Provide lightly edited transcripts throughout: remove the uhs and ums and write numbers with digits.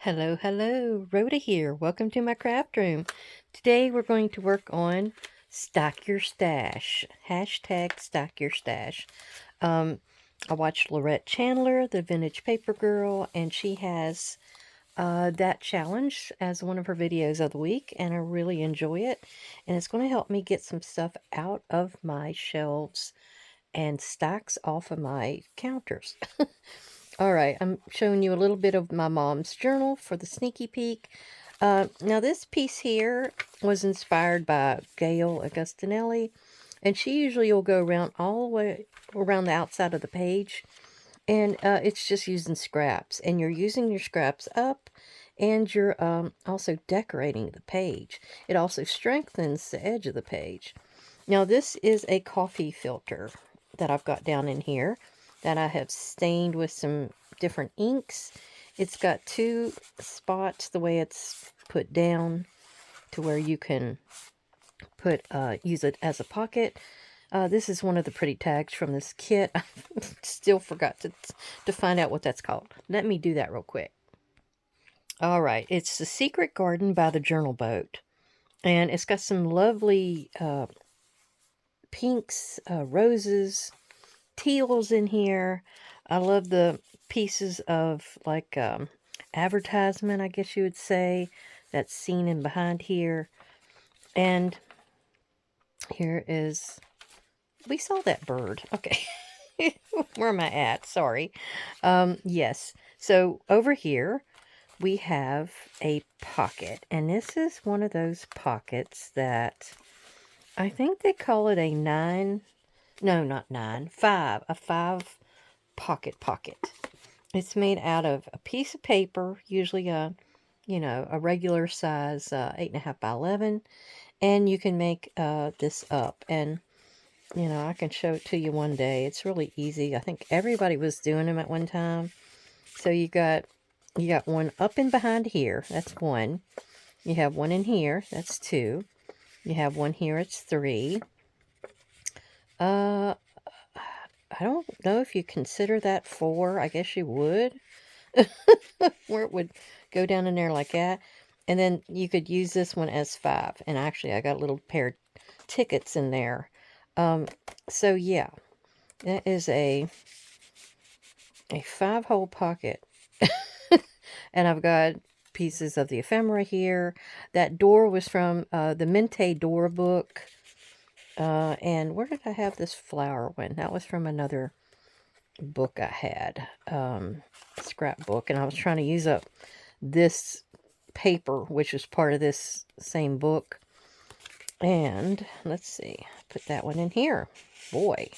Hello, hello, Rhoda here. Welcome to my craft room. Today we're going to work on Stock Your Stash. Hashtag Stock Your Stash. Um, I watched Lorette Chandler, the Vintage Paper Girl, and she has that challenge as one of her videos of the week, and I really enjoy it. And it's going to help me get some stuff out of my shelves and stacks off of my counters. All right, I'm showing you a little bit of my mom's journal for the sneaky peek. Now, this piece here was inspired by Gail Augustinelli, and she usually will go around all the way around the outside of the page, and it's just using scraps. And you're using your scraps up, and you're also decorating the page. It also strengthens the edge of the page. Now, this is a coffee filter that I've got down in here that I have stained with some different inks. It's got two spots the way it's put down to where you can put use it as a pocket. This is one of the pretty tags from this kit. I still forgot to find out what that's called. Let me do that real quick. All right, it's The Secret Garden by the Journal Boat. And it's got some lovely pinks, roses, teals in here. I love the pieces of like advertisement, I guess you would say, that's seen in behind here. And here is, we saw that bird. Okay. Where am I at? Sorry. Yes. So over here we have a pocket, and this is one of those pockets that I think they call it a nine. No, not nine. Five. A five pocket. It's made out of a piece of paper, usually a regular size 8.5 by 11, and you can make this up. And I can show it to you one day. It's really easy. I think everybody was doing them at one time. So you got one up and behind here. That's one. You have one in here. That's two. You have one here. It's three. I don't know if you consider that four. I guess you would. Where it would go down in there like that. And then you could use this one as five. And actually, I got a little pair of tickets in there. So yeah, that is a 5-hole pocket. And I've got pieces of the ephemera here. That door was from the Mente Door book. And where did I have this flower one? That was from another book I had, scrapbook, and I was trying to use up this paper, which is part of this same book. And let's see, put that one in here. Boy,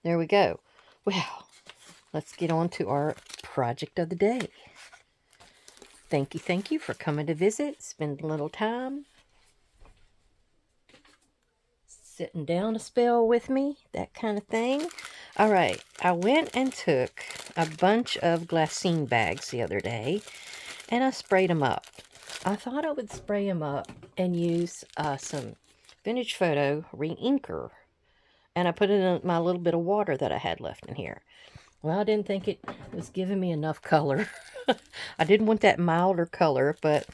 there we go. Well, let's get on to our project of the day. Thank you for coming to visit, spend a little time, sitting down a spell with me, that kind of thing. All right, I went and took a bunch of Glassine bags the other day, and I sprayed them up. I thought I would spray them up and use some Vintage Photo re-inker, and I put it in my little bit of water that I had left in here. Well, I didn't think it was giving me enough color. I didn't want that milder color, but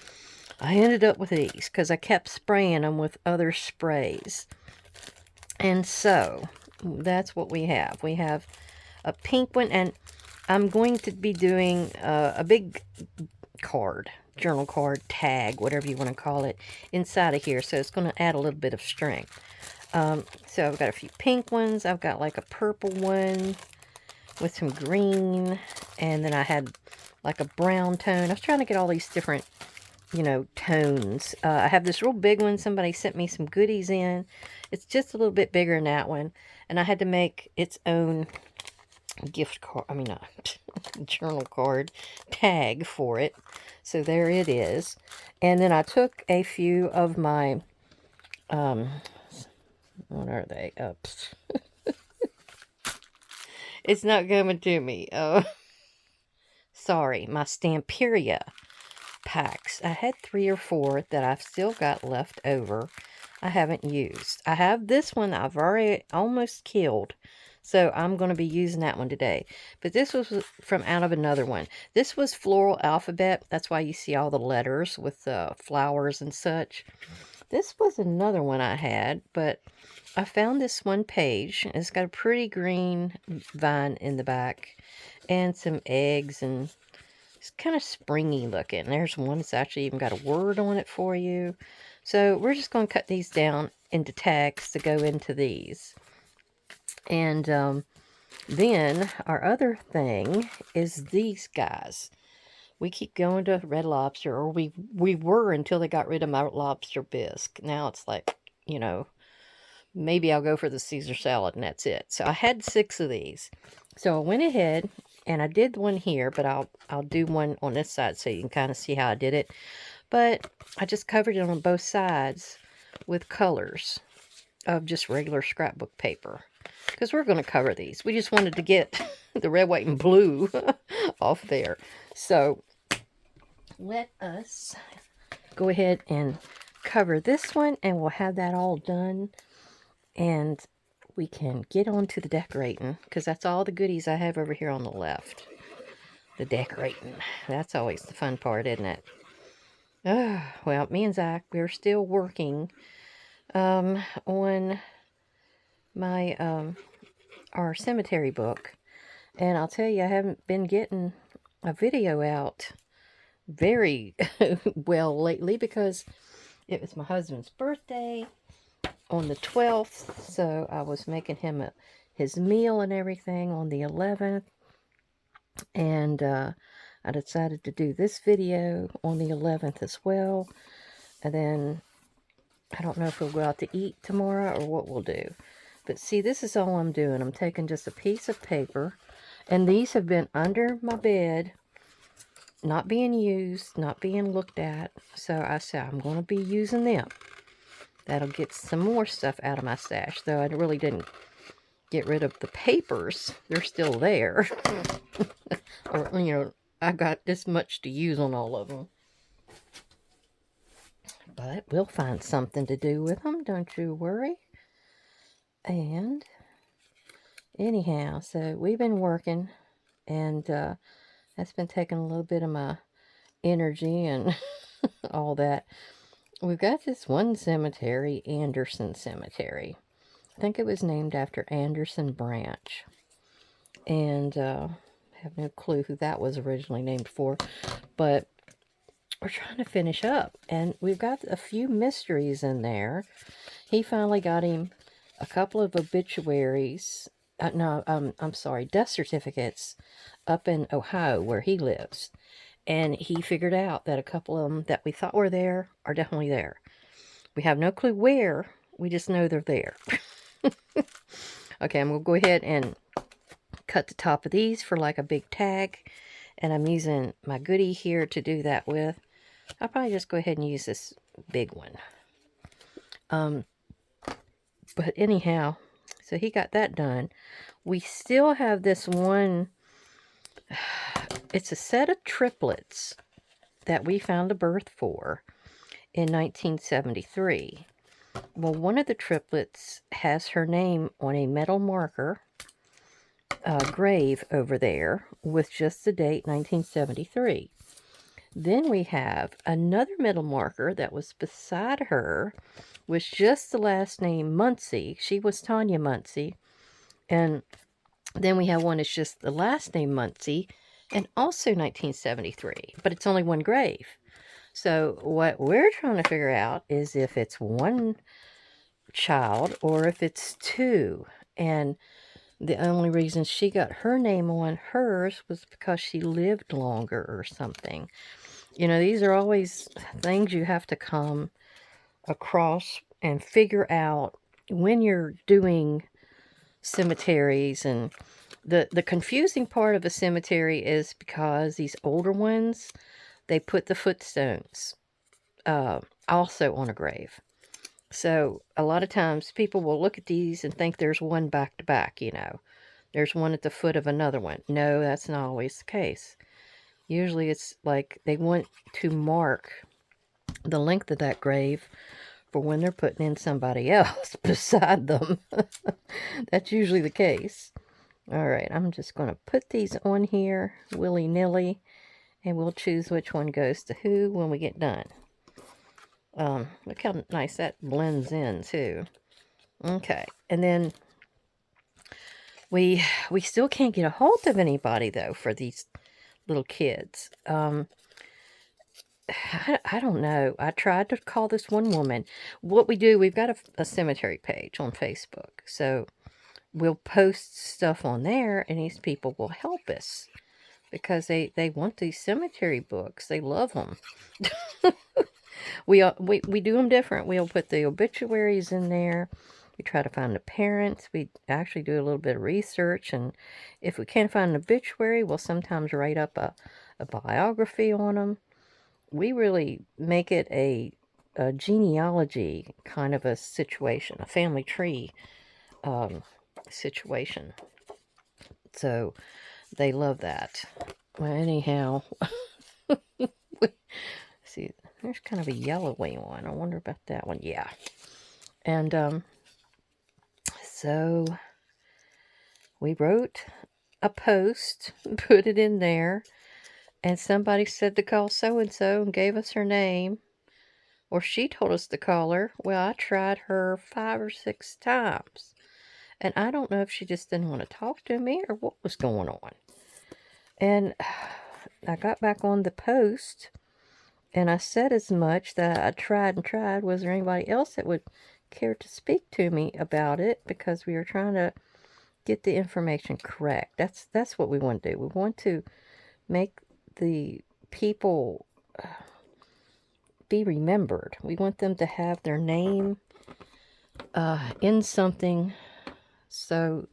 I ended up with these because I kept spraying them with other sprays. And so that's what we have. We have a pink one, and I'm going to be doing a big card, journal card, tag, whatever you want to call it, inside of here. So it's going to add a little bit of strength. So I've got a few pink ones. I've got like a purple one with some green, and then I had like a brown tone. I was trying to get all these different, tones. I have this real big one. Somebody sent me some goodies in. It's just a little bit bigger than that one, and I had to make its own gift card, journal card tag for it. So there it is. And then I took a few of my, what are they? Oops. It's not coming to me. Oh, sorry, my Stamperia packs. I had 3 or 4 that I've still got left over. I haven't used. I have this one I've already almost killed. So I'm going to be using that one today. But this was from out of another one. This was floral alphabet. That's why you see all the letters with flowers and such. This was another one I had, but I found this one page. It's got a pretty green vine in the back and some eggs, and it's kind of springy looking. There's one that's actually even got a word on it for you. So we're just going to cut these down into tags to go into these. And then our other thing is these guys. We keep going to Red Lobster, or we were until they got rid of my lobster bisque. Now it's like, you know, maybe I'll go for the Caesar salad and that's it. So I had 6 of these. So I went ahead and I did one here, but I'll do one on this side so you can kind of see how I did it. But I just covered it on both sides with colors of just regular scrapbook paper, because we're going to cover these. We just wanted to get the red, white, and blue off there. So let us go ahead and cover this one, and we'll have that all done, and we can get on to the decorating, because that's all the goodies I have over here on the left. The decorating. That's always the fun part, isn't it? Well, me and Zach, we're still working on my our cemetery book, and I'll tell you, I haven't been getting a video out very well lately, because it was my husband's birthday on the 12th, so I was making him his meal and everything on the 11th, and I decided to do this video on the 11th as well. And then I don't know if we'll go out to eat tomorrow or what we'll do. But see, this is all I'm doing. I'm taking just a piece of paper, and these have been under my bed, not being used, not being looked at. So I said I'm going to be using them. That'll get some more stuff out of my stash, though I really didn't get rid of the papers. They're still there. Or, you know, I got this much to use on all of them. But we'll find something to do with them, don't you worry. And anyhow, so we've been working, and that's been taking a little bit of my energy and all that. We've got this one cemetery, Anderson Cemetery. I think it was named after Anderson Branch. And I have no clue who that was originally named for. But we're trying to finish up. And we've got a few mysteries in there. He finally got him a couple of obituaries. I'm sorry, death certificates up in Ohio where he lives. And he figured out that a couple of them that we thought were there are definitely there. We have no clue where. We just know they're there. Okay, I'm going to go ahead and cut the top of these for like a big tag. And I'm using my goodie here to do that with. I'll probably just go ahead and use this big one. But anyhow, so he got that done. We still have this one. It's a set of triplets that we found a birth for in 1973. Well, one of the triplets has her name on a metal marker grave over there with just the date 1973. Then we have another metal marker that was beside her with just the last name Muncie. She was Tanya Muncie. And then we have one that's just the last name Muncie, and also 1973, but it's only one grave. So what we're trying to figure out is if it's one child or if it's two. And the only reason she got her name on hers was because she lived longer or something. You know, these are always things you have to come across and figure out when you're doing cemeteries. And the confusing part of a cemetery is because these older ones, they put the footstones also on a grave. So a lot of times people will look at these and think there's one back to back, you know. There's one at the foot of another one. No, that's not always the case. Usually it's like they want to mark the length of that grave for when they're putting in somebody else beside them. That's usually the case. All right, I'm just going to put these on here willy-nilly, and we'll choose which one goes to who when we get done. Look how nice that blends in, too. Okay, and then we still can't get a hold of anybody, though, for these little kids. I don't know. I tried to call this one woman. What we do, we've got a cemetery page on Facebook, so we'll post stuff on there, and these people will help us because they want these cemetery books. They love them. We do them different. We'll put the obituaries in there. We try to find the parents. We actually do a little bit of research, and if we can't find an obituary, we'll sometimes write up a biography on them. We really make it a genealogy kind of a situation, a family tree situation. So they love that. Well, anyhow, see, there's kind of a yellowy one. I wonder about that one. Yeah. And so we wrote a post, put it in there, and somebody said to call so-and-so and gave us her name. Or she told us to call her. Well, I tried her 5 or 6 times. And I don't know if she just didn't want to talk to me or what was going on. And I got back on the post, and I said as much that I tried and tried. Was there anybody else that would care to speak to me about it? Because we were trying to get the information correct. That's what we want to do. We want to make the people be remembered. We want them to have their name in something so,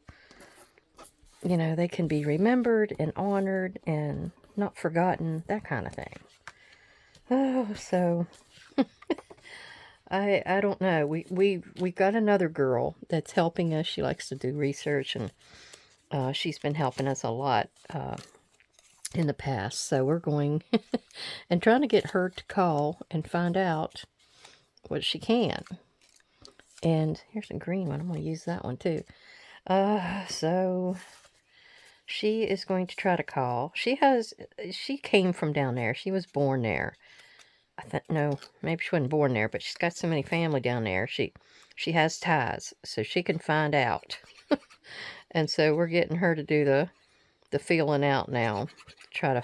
you know, they can be remembered and honored and not forgotten, that kind of thing. Oh, so I don't know. We got another girl that's helping us. She likes to do research, and she's been helping us a lot in the past. So we're going and trying to get her to call and find out what she can. And here's a green one. I'm going to use that one too. So she is going to try to call. She came from down there. She was born there. No, maybe she wasn't born there, but she's got so many family down there. She has ties, so she can find out. And so we're getting her to do the feeling out now, try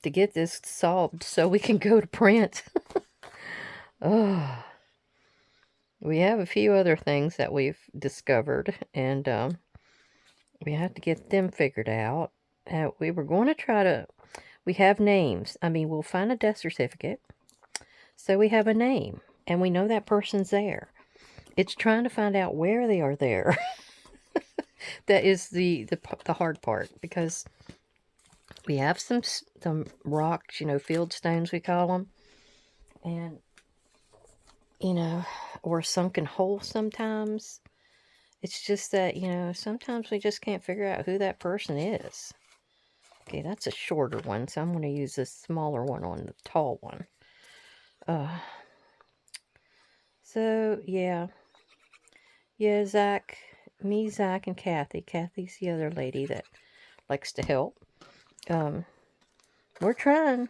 to get this solved so we can go to print. Oh, we have a few other things that we've discovered, and we have to get them figured out. We were going to try to. We have names. I mean, we'll find a death certificate. So we have a name, and we know that person's there. It's trying to find out where they are there. That is the hard part, because we have some rocks, you know, field stones we call them, and, you know, or sunken holes sometimes. It's just that, you know, sometimes we just can't figure out who that person is. Okay, that's a shorter one, so I'm going to use this smaller one on the tall one. So, yeah. Yeah, Zach, and Kathy. Kathy's the other lady that likes to help. We're trying.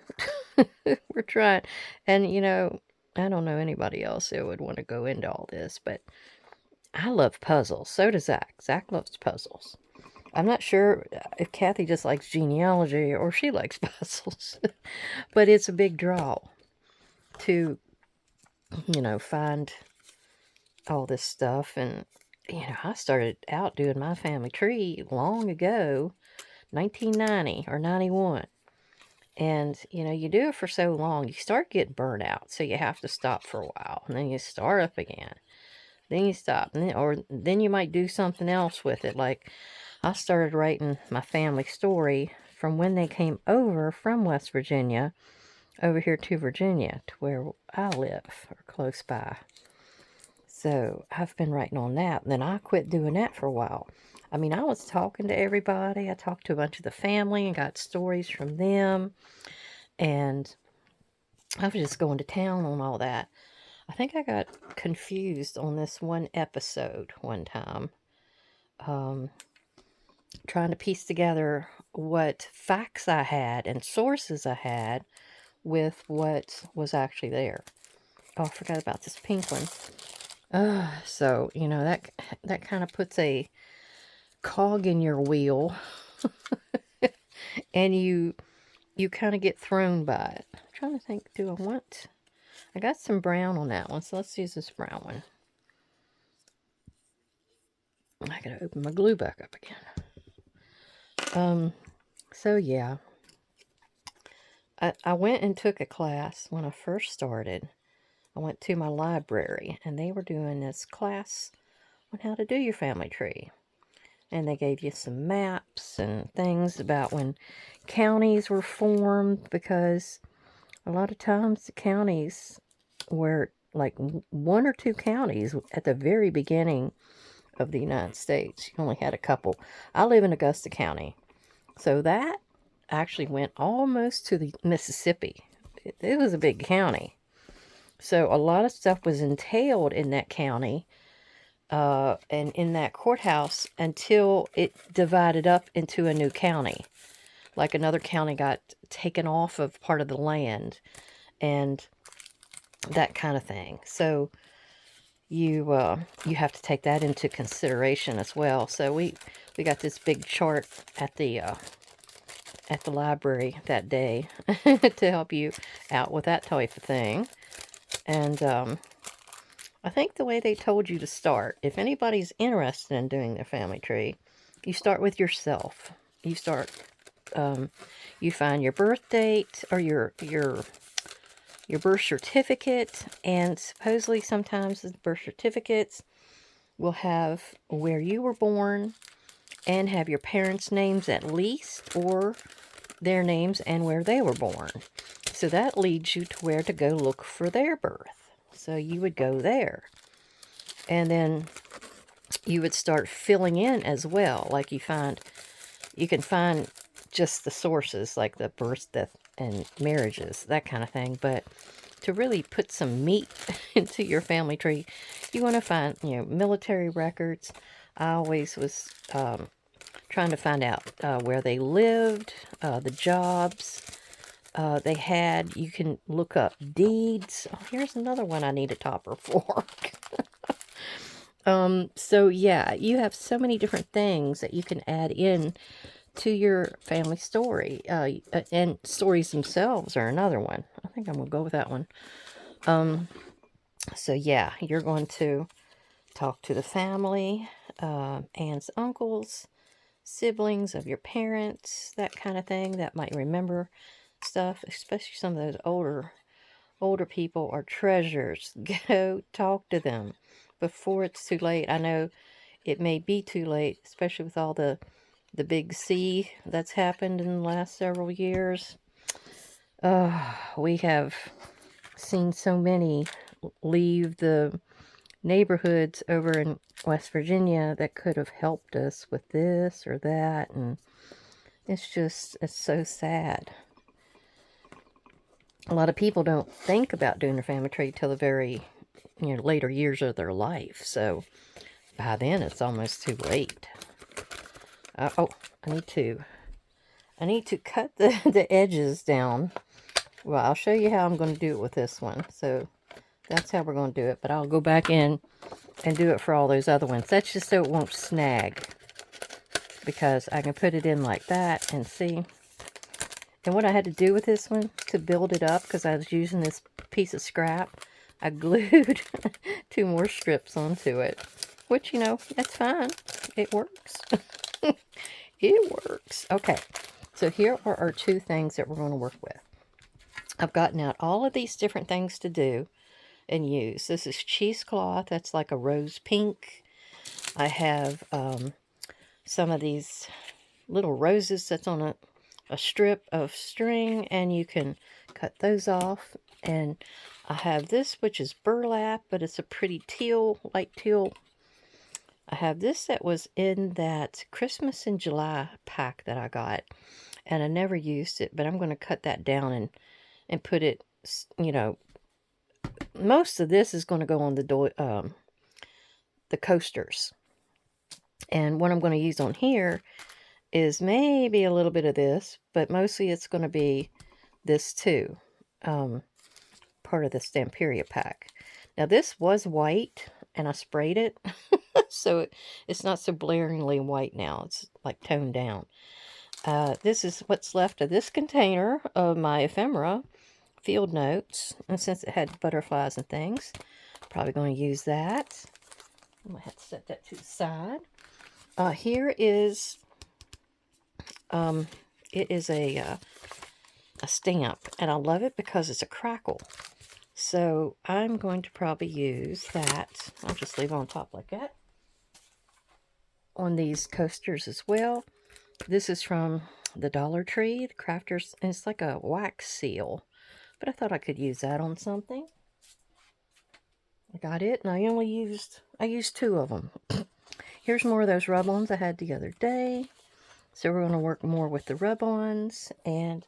We're trying. And, you know, I don't know anybody else that would want to go into all this, but I love puzzles. So does Zach. Zach loves puzzles. I'm not sure if Kathy just likes genealogy or she likes puzzles. But it's a big draw to, you know, find all this stuff. And, you know, I started out doing my family tree long ago, 1990 or 91. And, you know, you do it for so long, you start getting burnt out. So you have to stop for a while. And then you start up again. Then you stop. And then you might do something else with it. Like, I started writing my family story from when they came over from West Virginia over here to Virginia, to where I live, or close by. So I've been writing on that. And then I quit doing that for a while. I mean, I was talking to everybody. I talked to a bunch of the family and got stories from them. And I was just going to town on all that. I think I got confused on this one episode one time, um, trying to piece together what facts I had and sources I had with what was actually there. Oh, I forgot about this pink one. So, you know, that kind of puts a cog in your wheel, and you kind of get thrown by it. I'm trying to think, do I want... I got some brown on that one, so let's use this brown one. I gotta open my glue back up again. So yeah. I went and took a class when I first started. I went to my library, and they were doing this class on how to do your family tree. And they gave you some maps and things about when counties were formed, because a lot of times the counties were like one or two counties at the very beginning of the United States. You only had a couple. I live in Augusta County, so that actually went almost to the Mississippi. It was a big county. So a lot of stuff was entailed in that county and in that courthouse until it divided up into a new county. Like another county got taken off of part of the land and that kind of thing. So you have to take that into consideration as well. So we got this big chart at the library that day to help you out with that type of thing. And I think the way they told you to start, if anybody's interested in doing their family tree, you start with yourself. You start, you find your birth date or your birth certificate, and supposedly sometimes the birth certificates will have where you were born and have your parents' names at least, or their names and where they were born. So that leads you to where to go look for their birth. So you would go there. And then you would start filling in as well. Like you can find just the sources, like the birth, death, and marriages, that kind of thing. But to really put some meat into your family tree, you want to find, military records. I always was trying to find out where they lived, the jobs they had. You can look up deeds. Oh, here's another one I need a topper for. So yeah, you have so many different things that you can add in to your family story. And stories themselves are another one. I think I'm going to go with that one. So yeah, you're going to talk to the family, aunts, uncles, siblings of your parents, that kind of thing, that might remember stuff, especially some of those older people are treasures. Go talk to them before it's too late. I know it may be too late, especially with all the big C that's happened in the last several years. We have seen so many leave the neighborhoods over in West Virginia that could have helped us with this or that, and it's so sad. A lot of people don't think about doing their family tree till the very, later years of their life. So by then it's almost too late. Oh, I need to cut the edges down. Well, I'll show you how I'm going to do it with this one. So that's how we're going to do it. But I'll go back in and do it for all those other ones. That's just so it won't snag, because I can put it in like that and see. And what I had to do with this one to build it up, because I was using this piece of scrap, I glued 2 more strips onto it. Which, that's fine. It works. It works. Okay, so here are our 2 things that we're going to work with. I've gotten out all of these different things to do and use. This is cheesecloth. That's like a rose pink. I have some of these little roses that's on a strip of string, and you can cut those off. And I have this, which is burlap, but it's a pretty teal, light teal. I have this that was in that Christmas in July pack that I got, and I never used it, but I'm going to cut that down and put it, most of this is going to go on the coasters. And what I'm going to use on here is maybe a little bit of this, but mostly it's going to be this too. Part of the Stamperia pack. Now this was white and I sprayed it. So it's not so blaringly white now. It's like toned down. This is what's left of this container of my Ephemera field notes. And since it had butterflies and things, probably going to use that. I'm going to have to set that to the side. Here is, it is a stamp, and I love it because it's a crackle. So I'm going to probably use that. I'll just leave it on top like that. On these coasters as well. This is from the Dollar Tree, the Crafters, and it's like a wax seal. But I thought I could use that on something. I got it, and I used 2 of them. Here's more of those rub-ons I had the other day. So we're going to work more with the rub-ons. And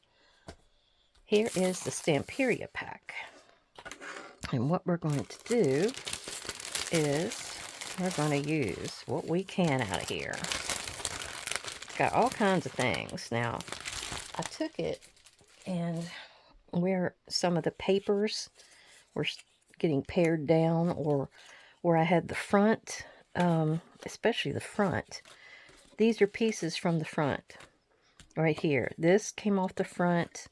here is the Stamperia pack. And what we're going to do is we're going to use what we can out of here. Got all kinds of things. Now, I took it and where some of the papers were getting pared down, or where I had the front, especially the front. These are pieces from the front right here. This came off the front.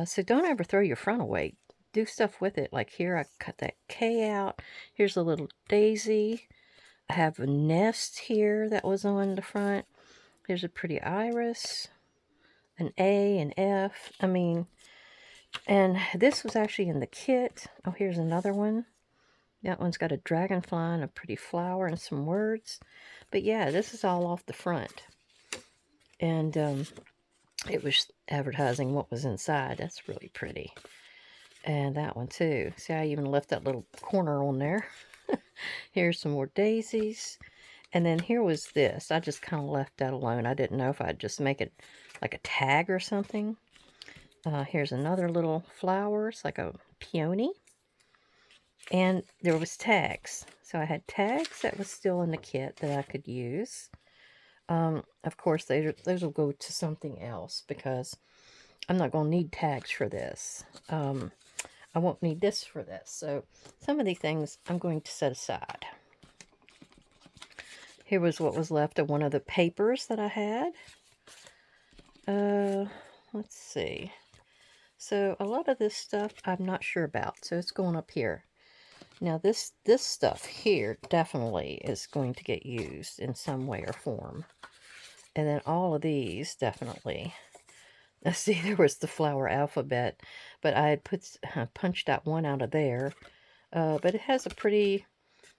So don't ever throw your front away. Do stuff with it. Like here, I cut that K out. Here's a little daisy. I have a nest here that was on the front. There's a pretty iris, an A, an F. I mean, and this was actually in the kit. Oh, here's another one. That one's got a dragonfly and a pretty flower and some words. But yeah, this is all off the front. And it was advertising what was inside. That's really pretty. And that one too. See, I even left that little corner on there. Here's some more daisies. And then here was this. I just kind of left that alone. I didn't know if I'd just make it like a tag or something. Here's another little flower. It's like a peony. And there was tags. So I had tags that was still in the kit that I could use. Of course, those will go to something else because I'm not going to need tags for this. I won't need this for this. So some of these things I'm going to set aside. Here was what was left of one of the papers that I had. Let's see. So a lot of this stuff I'm not sure about. So it's going up here. Now this stuff here definitely is going to get used in some way or form. And then all of these definitely. Let's see, there was the flower alphabet, but I had punched that one out of there. But it has a pretty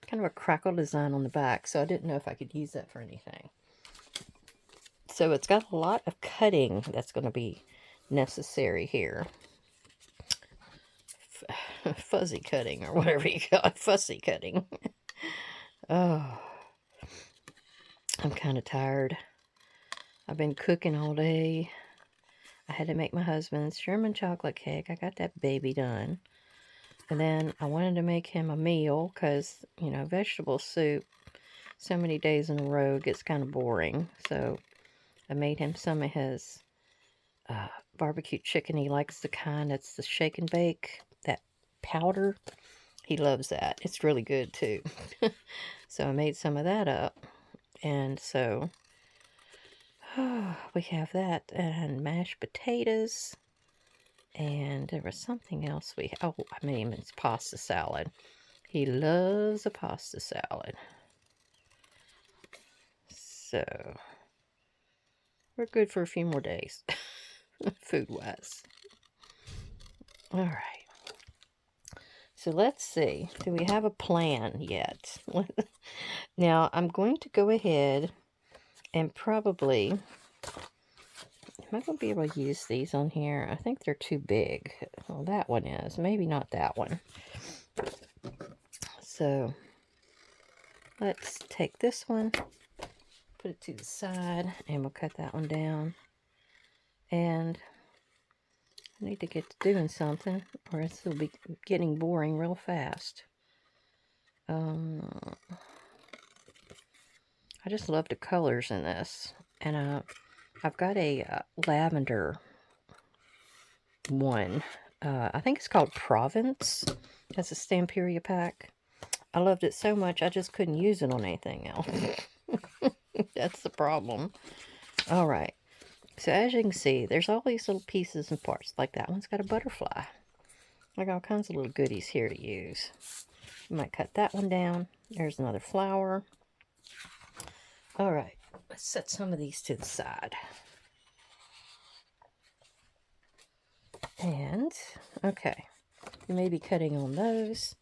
kind of a crackle design on the back, so I didn't know if I could use that for anything. So it's got a lot of cutting that's going to be necessary here. Fuzzy cutting, or whatever you call it, fussy cutting. Oh, I'm kind of tired. I've been cooking all day. I had to make my husband's German chocolate cake. I got that baby done. And then I wanted to make him a meal because, you know, vegetable soup so many days in a row gets kind of boring. So I made him some of his barbecue chicken. He likes the kind that's the shake and bake, that powder. He loves that. It's really good too. So I made some of that up. And so we have that, and mashed potatoes. And there was something else I made him his pasta salad. He loves a pasta salad. So we're good for a few more days, food-wise. All right. So let's see. Do we have a plan yet? Now, I'm going to go ahead and probably... Am I going to be able to use these on here? I think they're too big. Well, that one is. Maybe not that one. So, let's take this one, put it to the side, and we'll cut that one down. And I need to get to doing something, or else it'll be getting boring real fast. I just love the colors in this. And I've got a lavender one. I think it's called Province. That's a Stamperia pack. I loved it so much, I just couldn't use it on anything else. That's the problem. Alright. So as you can see, there's all these little pieces and parts. Like that one's got a butterfly. I got all kinds of little goodies here to use. You might cut that one down. There's another flower. Alright, let's set some of these to the side. And, okay, you may be cutting on those.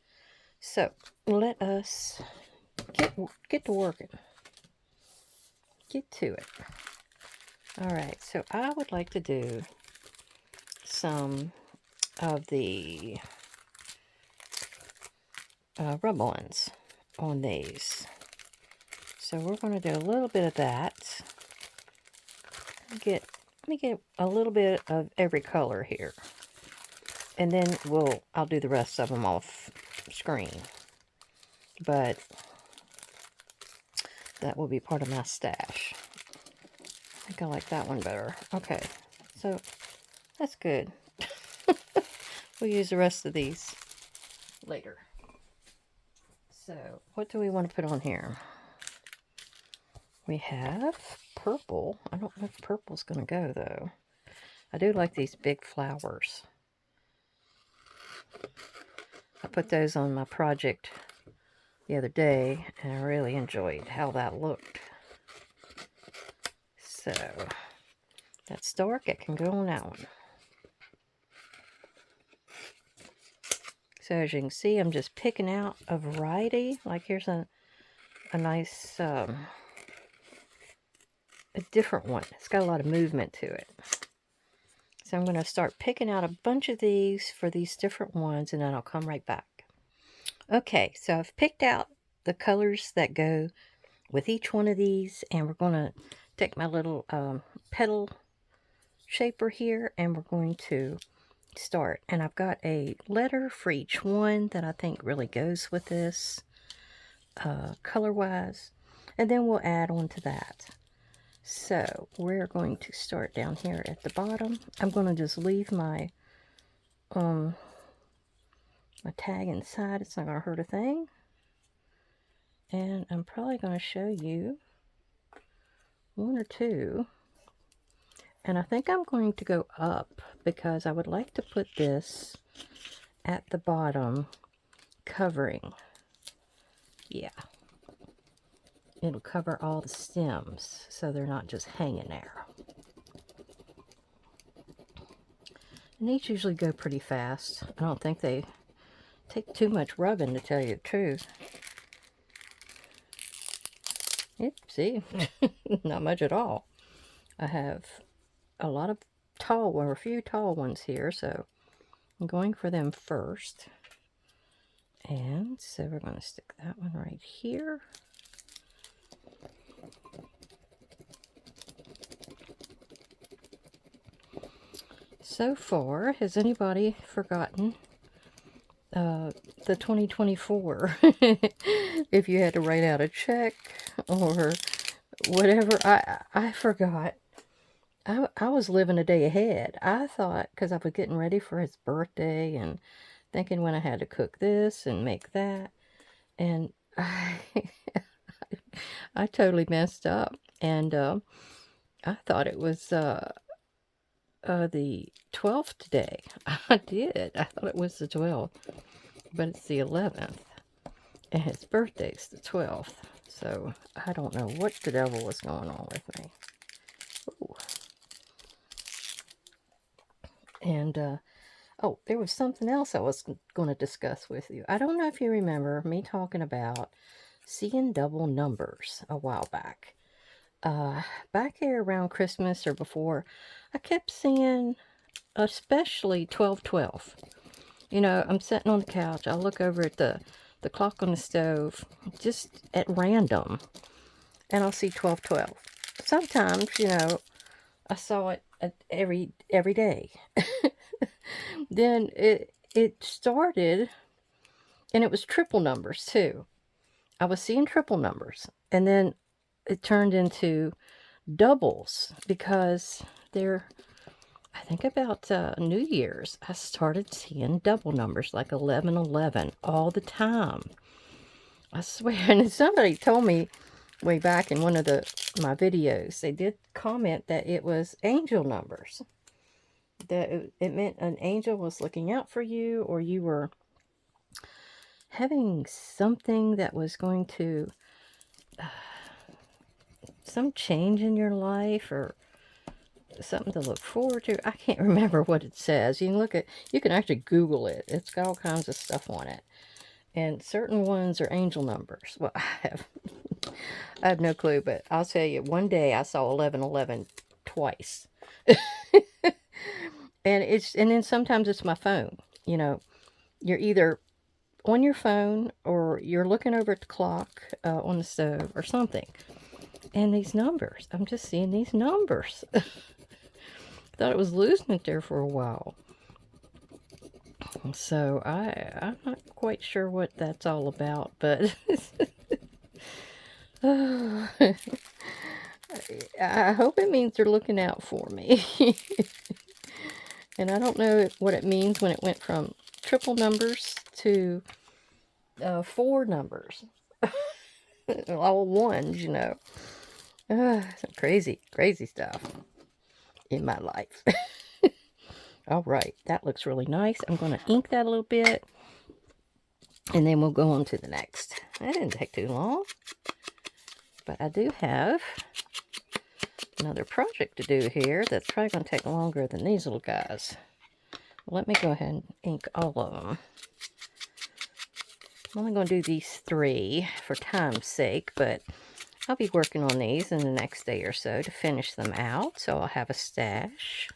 So, let us get to working. Get to it. Alright, so I would like to do some of the rub-ons on these. So we're going to do a little bit of that. Let me get a little bit of every color here. And then I'll do the rest of them off screen. But that will be part of my stash. I think I like that one better. Okay, so that's good. We'll use the rest of these later. So, what do we want to put on here? We have purple. I don't know if purple's going to go, though. I do like these big flowers. I put those on my project the other day, and I really enjoyed how that looked. So, that's dark. It can go on that one. So, as you can see, I'm just picking out a variety. Like, here's a nice, a different one. It's got a lot of movement to it. So, I'm going to start picking out a bunch of these for these different ones, and then I'll come right back. Okay, so I've picked out the colors that go with each one of these, and we're going to take my little petal shaper here, and we're going to start. And I've got a letter for each one that I think really goes with this color-wise, and then we'll add on to that. So we're going to start down here at the bottom. I'm going to just leave my my tag inside. It's not going to hurt a thing. And I'm probably going to show you one or two. And I think I'm going to go up because I would like to put this at the bottom covering. Yeah. It'll cover all the stems so they're not just hanging there. And these usually go pretty fast. I don't think they take too much rubbing, to tell you the truth. Yep, see? Not much at all. I have a lot of a few tall ones here, so I'm going for them first. And so we're going to stick that one right here. So far, has anybody forgotten the 2024? If you had to write out a check or whatever, I forgot. I was living a day ahead. I thought, because I was getting ready for his birthday and thinking when I had to cook this and make that, and I totally messed up. And I thought it was the 12th today. I did. I thought it was the 12th, but it's the 11th, and his birthday's the 12th. So I don't know what the devil was going on with me. Ooh. And, oh, there was something else I was going to discuss with you. I don't know if you remember me talking about seeing double numbers a while back. Back here around Christmas or before, I kept seeing, especially 1212. You know, I'm sitting on the couch. I look over at the clock on the stove, just at random, and I'll see 1212. Sometimes, you know, I saw it every day. Then it started, and it was triple numbers too. I was seeing triple numbers, and then it turned into doubles because they're, I think about New Year's, I started seeing double numbers like 1111 all the time. I swear. And somebody told me way back in one of my videos, they did comment that it was angel numbers. That it meant an angel was looking out for you, or you were having something that was going to, some change in your life, or something to look forward to. I can't remember what it says. You can actually Google it. It's got all kinds of stuff on it. And certain ones are angel numbers. Well, I have no clue, but I'll tell you, one day I saw 1111 twice. And then sometimes it's my phone. You know, you're either on your phone or you're looking over at the clock on the stove or something. And these numbers, I'm just seeing these numbers. Thought it was losing it there for a while. So I'm not quite sure what that's all about, but I hope it means they're looking out for me. And I don't know what it means when it went from triple numbers to 4 numbers. All ones, you know. Some crazy, crazy stuff in my life. All right, that looks really nice. I'm going to ink that a little bit, and then we'll go on to the next. That didn't take too long, but I do have another project to do here that's probably going to take longer than these little guys. Let me go ahead and ink all of them. I'm only going to do these 3 for time's sake, but I'll be working on these in the next day or so to finish them out, so I'll have a stash.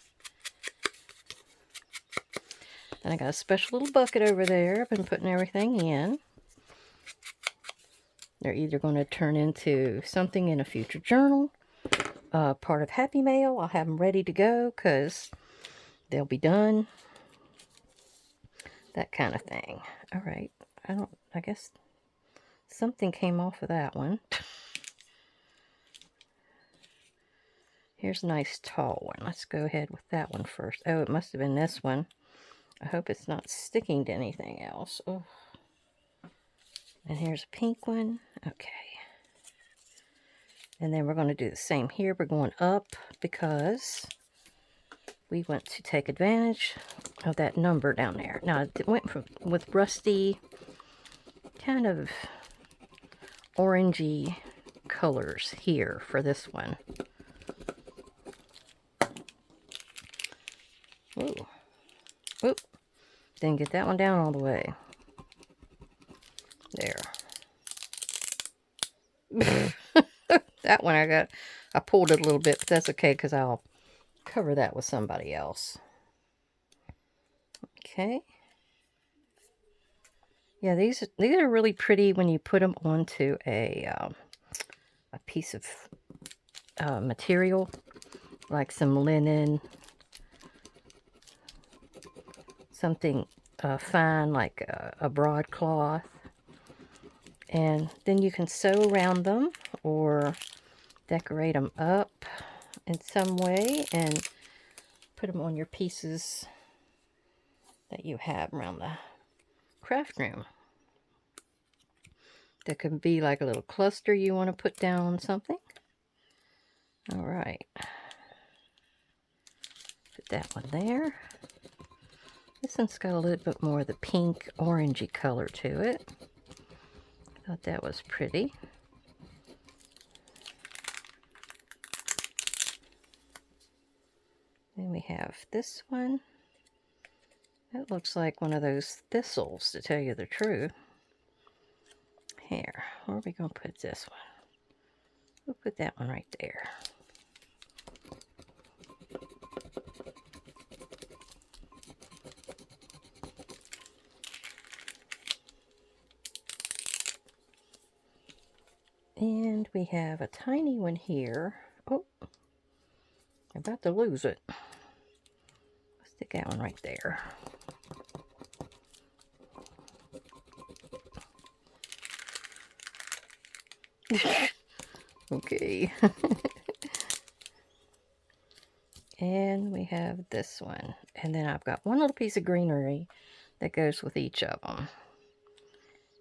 And I got a special little bucket over there. I've been putting everything in. They're either going to turn into something in a future journal, part of Happy Mail. I'll have them ready to go because they'll be done. That kind of thing. All right. I guess something came off of that one. Here's a nice tall one. Let's go ahead with that one first. Oh, it must have been this one. I hope it's not sticking to anything else. Oh. And here's a pink one. Okay. And then we're going to do the same here. We're going up because we want to take advantage of that number down there. Now, it went with rusty, kind of orangey colors here for this one. Ooh. Oop. Didn't get that one down all the way. There. That one I pulled it a little bit, but that's okay because I'll cover that with somebody else. Okay. Yeah, these are really pretty when you put them onto a piece of material, like some linen, something fine like a broadcloth. And then you can sew around them or decorate them up in some way and put them on your pieces that you have around the craft room. That could be like a little cluster you want to put down on something. All right. Put that one there. This one's got a little bit more of the pink orangey color to it. Thought that was pretty. Then we have this one. That looks like one of those thistles, to tell you the truth. Here, where are we going to put this one? We'll put that one right there. And we have a tiny one here. Oh, I'm about to lose it. stick that one right there. Okay. And we have this one. And then I've got one little piece of greenery that goes with each of them.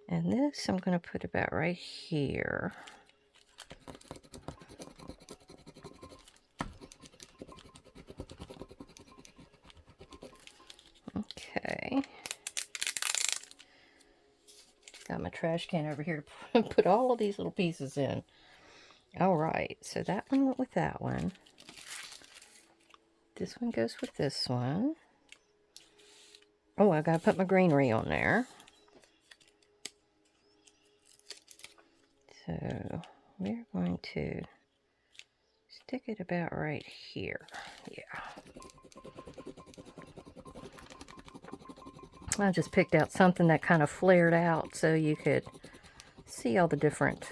And this I'm going to put about right here. Okay. Got my trash can over here to put all of these little pieces in. Alright, so that one went with that one. This one goes with this one. Oh, I gotta put my greenery on there. So, we're going to stick it about right here. Yeah. I just picked out something that kind of flared out so you could see all the different,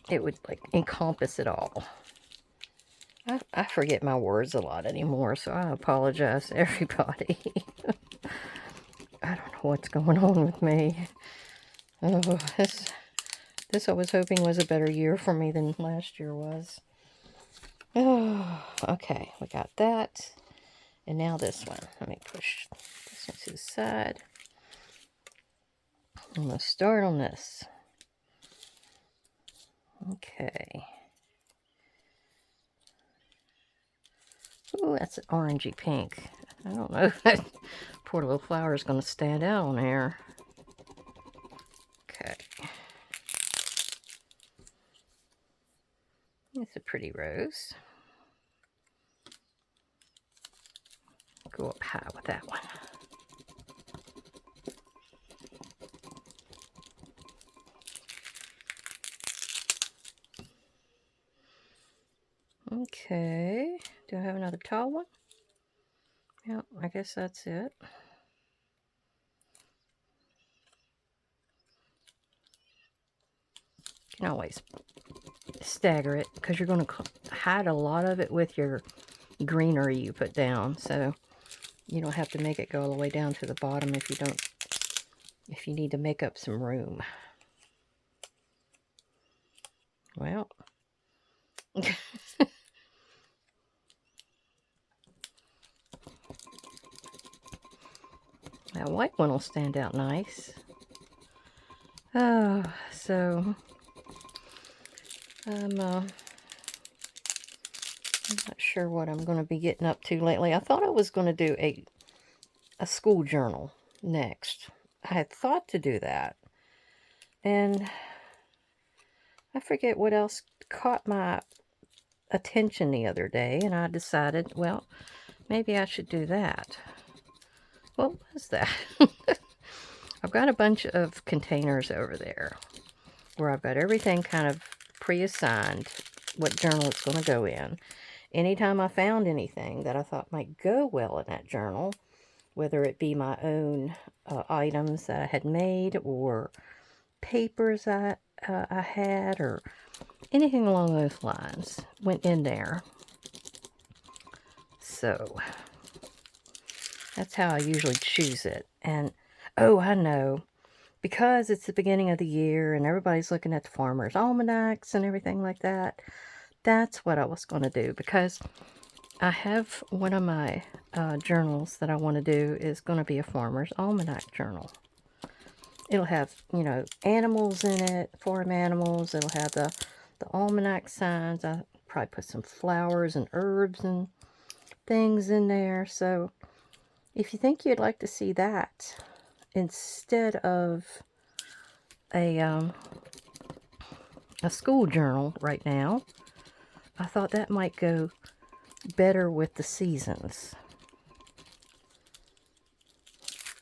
it would like encompass it all. I forget my words a lot anymore, so I apologize to everybody. I don't know what's going on with me. Oh, this I was hoping was a better year for me than last year was. Oh, okay, we got that. And now this one. Let me push this one to the side. I'm going to start on this. Okay. Oh, that's an orangey pink. I don't know if that poor little flower is going to stand out on here. Okay. It's a pretty rose. Go up high with that one. Okay. Do I have another tall one? Yep, I guess that's it. You can always stagger it because you're going to hide a lot of it with your greenery you put down, so you don't have to make it go all the way down to the bottom if you need to make up some room. Well, that white one will stand out nice. Oh, so I'm not sure what I'm going to be getting up to lately. I thought I was going to do a school journal next. I had thought to do that. And I forget what else caught my attention the other day. And I decided, well, maybe I should do that. What was that? I've got a bunch of containers over there where I've got everything kind of pre-assigned what journal it's going to go in. Anytime I found anything that I thought might go well in that journal, whether it be my own items that I had made or papers I had or anything along those lines, went in there. So that's how I usually choose it. And oh, I know, because it's the beginning of the year and everybody's looking at the farmers' almanacs and everything like that, that's what I was going to do, because I have one of my journals that I want to do is going to be a farmer's almanac journal. It'll have, you know, animals in it, farm animals. It'll have the almanac signs. I'll probably put some flowers and herbs and things in there. So if you think you'd like to see that instead of a school journal right now, I thought that might go better with the seasons.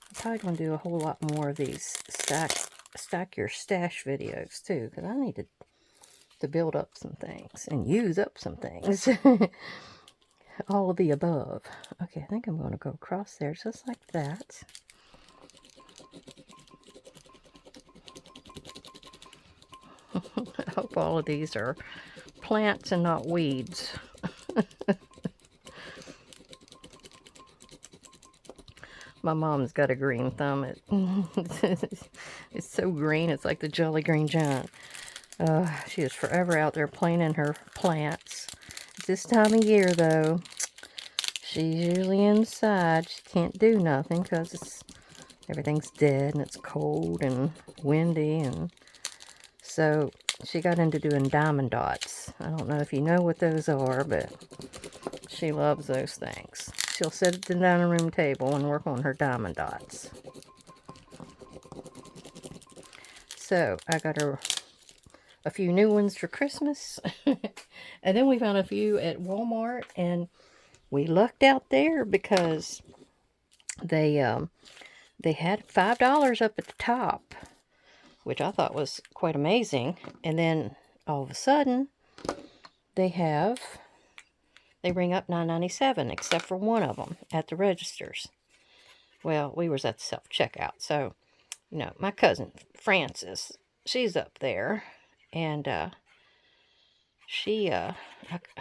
I'm probably going to do a whole lot more of these stack your stash videos too, because I need to build up some things and use up some things. All of the above. Okay, I think I'm going to go across there just like that. I hope all of these are plants and not weeds. My mom's got a green thumb. It's so green, it's like the Jolly Green Giant. She is forever out there playing in her plants. This time of year, though, she's usually inside. She can't do nothing because everything's dead and it's cold and windy. And so she got into doing diamond dots. I don't know if you know what those are, but she loves those things. She'll sit at the dining room table and work on her diamond dots. So I got her a few new ones for Christmas. And then we found a few at Walmart, and we lucked out there because they had $5 up at the top, which I thought was quite amazing. And then all of a sudden they ring up $9.97, except for one of them at the registers. Well, we was at the self-checkout, so, you know, my cousin, Frances, she's up there, and, I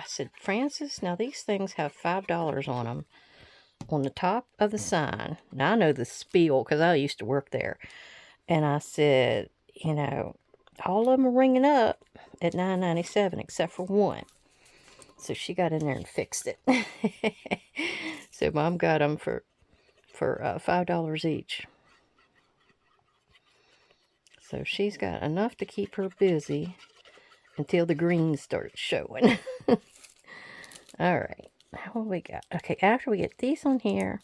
said, Frances, now these things have $5 on them on the top of the sign. Now, I know the spiel, because I used to work there, and I said, you know, all of them are ringing up at $9.97, except for one. So she got in there and fixed it. So Mom got them for $5 each. So she's got enough to keep her busy until the green starts showing. Alright, what we got? Okay, after we get these on here,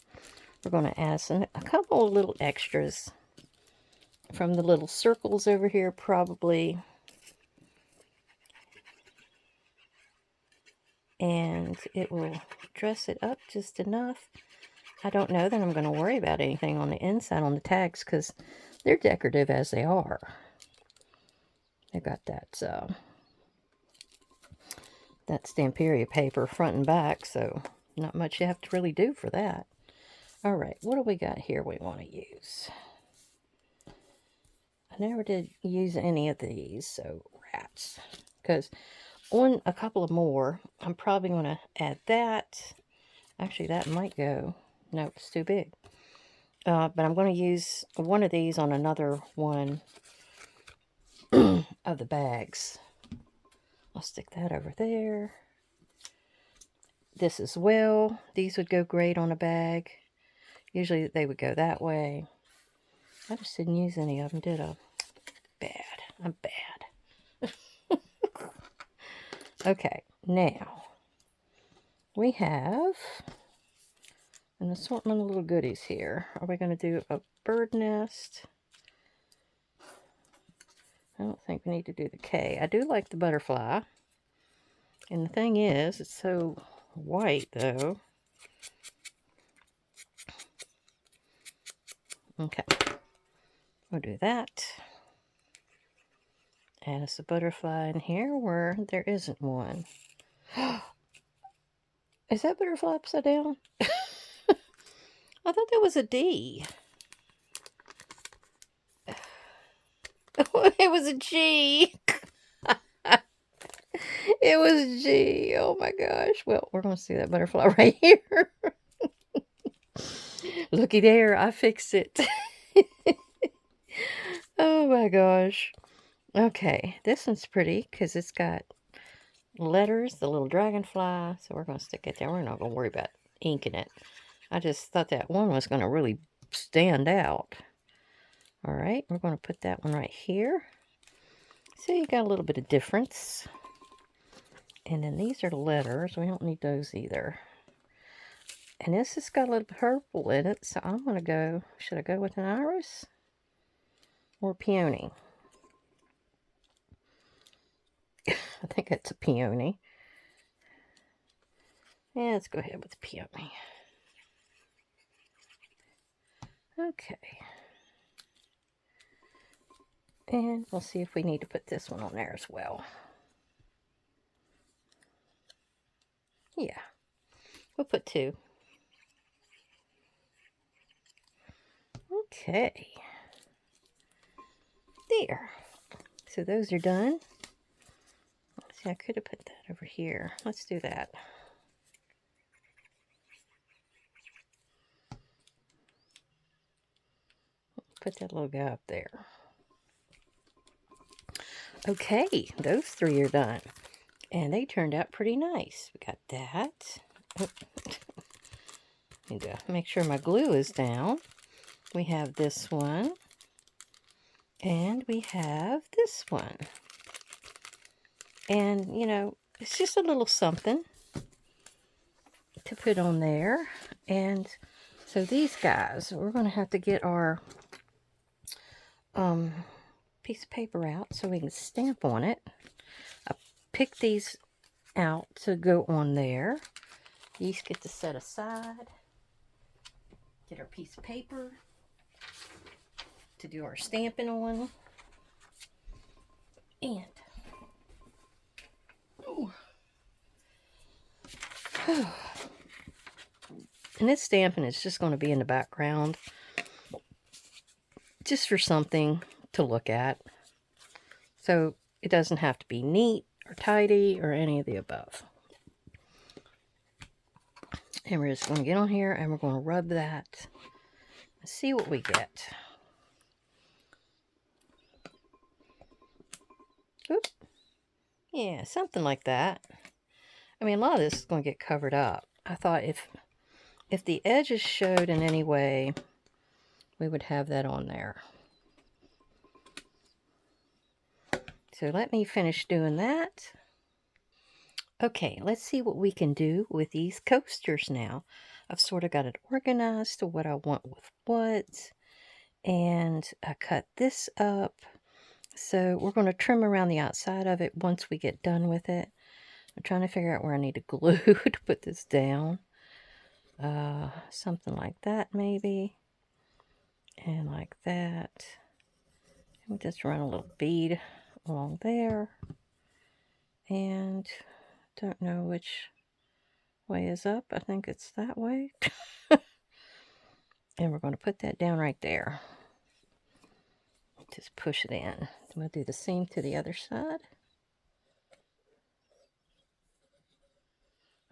we're going to add a couple of little extras from the little circles over here, probably. And it will dress it up just enough. I don't know that I'm going to worry about anything on the inside on the tags because they're decorative as they are. They've got that Stamperia paper front and back, so not much you have to really do for that. All right, what do we got here we want to use? I never did use any of these, so rats. Because on a couple of more, I'm probably going to add that. Actually, that might go. Nope, it's too big. But I'm going to use one of these on another one of the bags. I'll stick that over there. This as well. These would go great on a bag. Usually they would go that way. I just didn't use any of them, did I? Bad. I'm bad. Okay, now we have an assortment of little goodies here. Are we going to do a bird nest? I don't think we need to do the K. I do like the butterfly. And the thing is, it's so white, though. Okay. We'll do that. Add us a butterfly in here where there isn't one. Is that butterfly upside down? I thought that was a D. It was a G. It was a G. Oh my gosh. Well, we're going to see that butterfly right here. Looky there. I fixed it. Oh my gosh. Okay. This one's pretty because it's got letters, the little dragonfly. So we're going to stick it there. We're not going to worry about inking it. I just thought that one was going to really stand out. All right. We're going to put that one right here. So you got a little bit of difference. And then these are the letters. We don't need those either. And this has got a little purple in it. So I'm going to go, should I go with an iris or peony? I think it's a peony. Yeah, let's go ahead with the peony. Okay. And we'll see if we need to put this one on there as well. Yeah. We'll put two. Okay. There. So those are done. Let's see, I could have put that over here. Let's do that. put that little guy up there. Okay, those three are done. And they turned out pretty nice. We got that. Oh, need to make sure my glue is down. We have this one. And we have this one. And, you know, it's just a little something to put on there. And so these guys, we're going to have to get our piece of paper out so we can stamp on it. I picked these out to go on there. These get to set aside. Get our piece of paper to do our stamping on. And and this stamping is just going to be in the background, just for something to look at. So it doesn't have to be neat or tidy or any of the above. And we're just going to get on here and we're going to rub that and see what we get. Oop. Yeah, something like that. I mean, a lot of this is going to get covered up. I thought if the edges showed in any way, we would have that on there. So let me finish doing that. Okay, let's see what we can do with these coasters now. I've sort of got it organized to what I want with what. And I cut this up. So we're going to trim around the outside of it once we get done with it. I'm trying to figure out where I need to glue to put this down. Something like that maybe. And like that. We just run a little bead along there. And don't know which way is up. I think it's that way. And we're going to put that down right there. Just push it in. I'm going to do the same to the other side.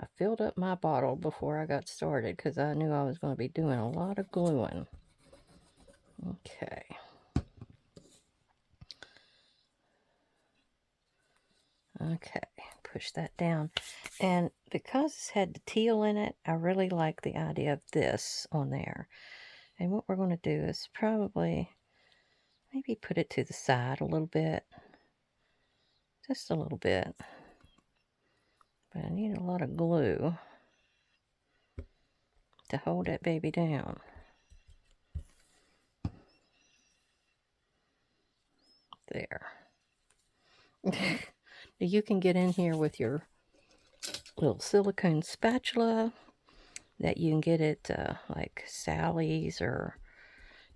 I filled up my bottle before I got started because I knew I was going to be doing a lot of gluing. Okay. Okay, push that down. And because it's had the teal in it, I really like the idea of this on there. And what we're going to do is probably maybe put it to the side a little bit. Just a little bit. But I need a lot of glue to hold that baby down. There. You can get in here with your little silicone spatula that you can get at like Sally's or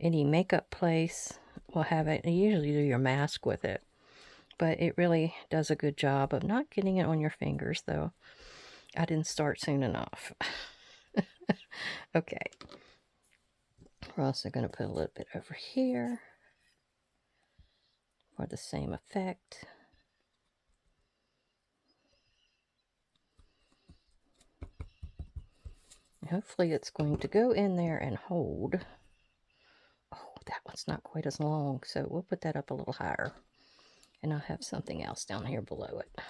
any makeup place will have it. You usually do your mask with it, but it really does a good job of not getting it on your fingers, though I didn't start soon enough. Okay, we're also going to put a little bit over here for the same effect. Hopefully it's going to go in there and hold. Oh, that one's not quite as long, so we'll put that up a little higher. And I'll have something else down here below it.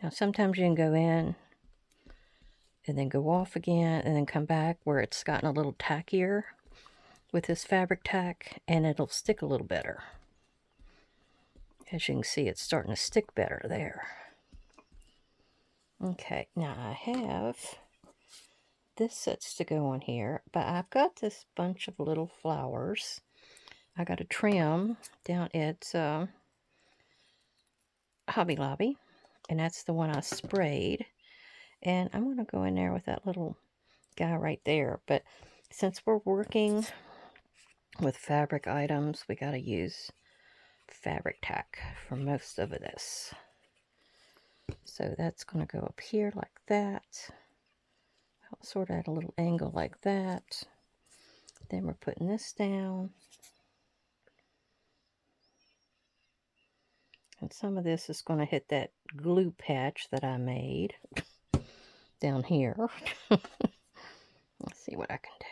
Now sometimes you can go in and then go off again and then come back where it's gotten a little tackier with this fabric tack, and it'll stick a little better. As you can see, it's starting to stick better there. Okay, now I have this sets to go on here, but I've got this bunch of little flowers I got a trim down at Hobby Lobby, and that's the one I sprayed. And I'm going to go in there with that little guy right there. But since we're working with fabric items, we got to use fabric tack for most of this. So that's going to go up here like that. I'll sort of at a little angle like that. Then we're putting this down. And some of this is going to hit that glue patch that I made down here. Let's see what I can do.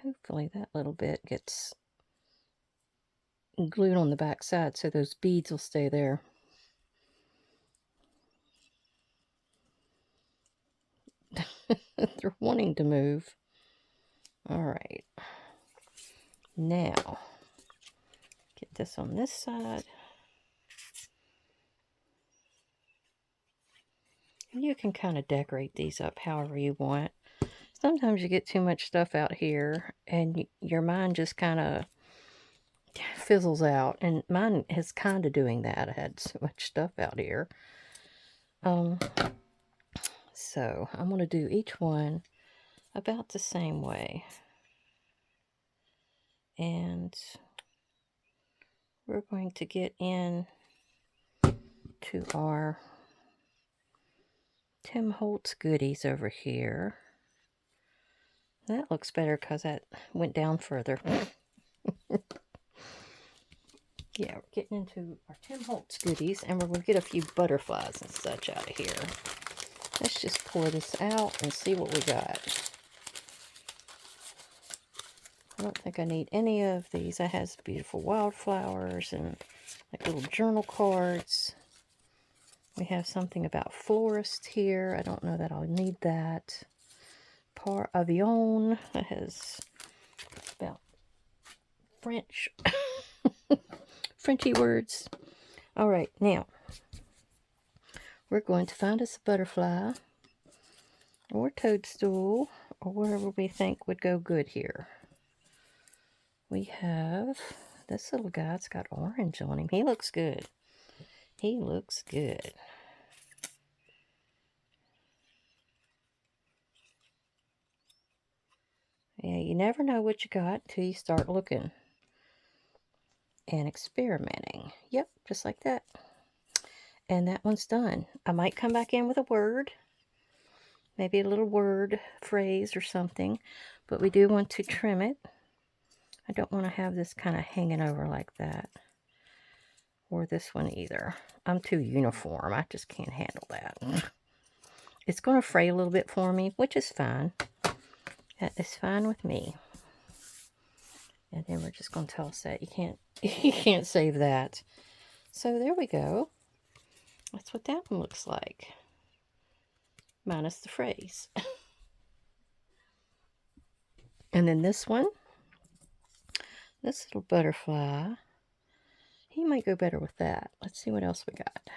hopefully that little bit gets glued on the back side so those beads will stay there. They're wanting to move. All right. Now, get this on this side. You can kind of decorate these up however you want. Sometimes you get too much stuff out here and your mind just kind of fizzles out. And mine is kind of doing that. I had so much stuff out here. So I'm going to do each one about the same way. And we're going to get in to our Tim Holtz goodies over here. That looks better because that went down further. Yeah, we're getting into our Tim Holtz goodies, and we're going to get a few butterflies and such out of here. Let's just pour this out and see what we got. I don't think I need any of these. It has beautiful wildflowers and like little journal cards. We have something about florist here. I don't know that I'll need that. Par avion. That has about French. Frenchy words. All right, now we're going to find us a butterfly or toadstool or whatever we think would go good here. We have this little guy. It's got orange on him. He looks good. He looks good. Yeah, you never know what you got until you start looking and experimenting. Yep, just like that. And that one's done. I might come back in with a word. Maybe a little word, phrase, or something. But we do want to trim it. I don't want to have this kind of hanging over like that. Or this one either. I'm too uniform. I just can't handle that. It's going to fray a little bit for me, which is fine. That is fine with me. And then we're just going to toss that. You can't save that. So there we go. That's what that one looks like. Minus the phrase. And then this one. This little butterfly. He might go better with that. Let's see what else we got.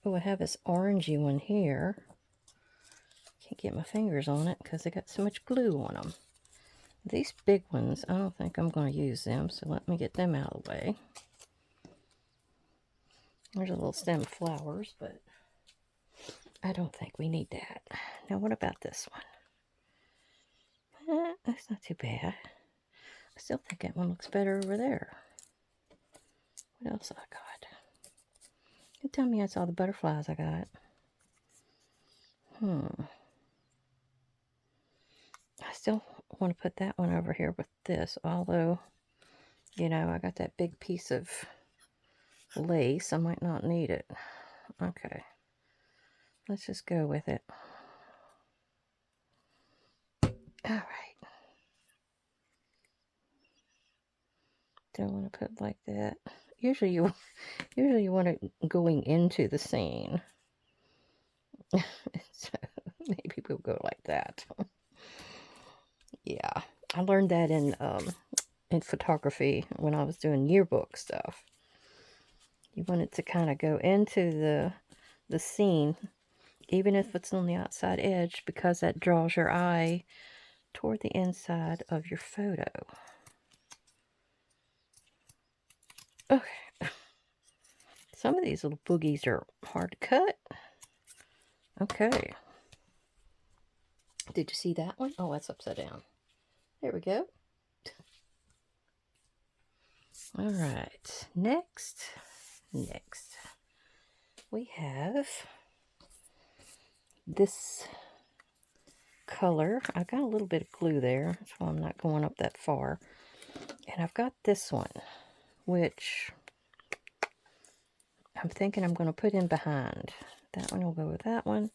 Oh, I have this orangey one here. Can't get my fingers on it because they got so much glue on them. These big ones, I don't think I'm going to use them, so let me get them out of the way. There's a little stem of flowers, but I don't think we need that. Now, what about this one? That's not too bad. I still think that one looks better over there. What else I got? You tell me that's all the butterflies I got. I still want to put that one over here with this, although, you know, I got that big piece of lace. I might not need it. Okay. Let's just go with it. All right. Don't want to put like that. Usually you want it going into the scene. So maybe we'll go like that. Yeah, I learned that in photography when I was doing yearbook stuff. You want it to kind of go into the scene, even if it's on the outside edge, because that draws your eye toward the inside of your photo. Okay. Some of these little boogies are hard to cut. Okay. Did you see that one? Oh, that's upside down. There we go. All right. Next, we have this color. I got a little bit of glue there. That's why I'm not going up that far. And I've got this one, which I'm thinking I'm going to put in behind. That one will go with that one.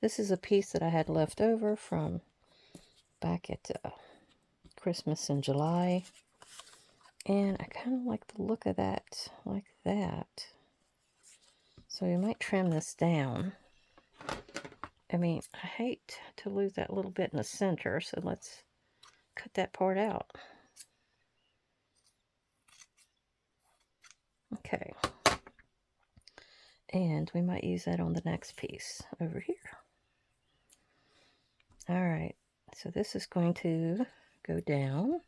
This is a piece that I had left over from back at Christmas in July. And I kind of like the look of that, like that. So we might trim this down. I mean, I hate to lose that little bit in the center, so let's cut that part out. Okay. And we might use that on the next piece over here. All right, so this is going to go down.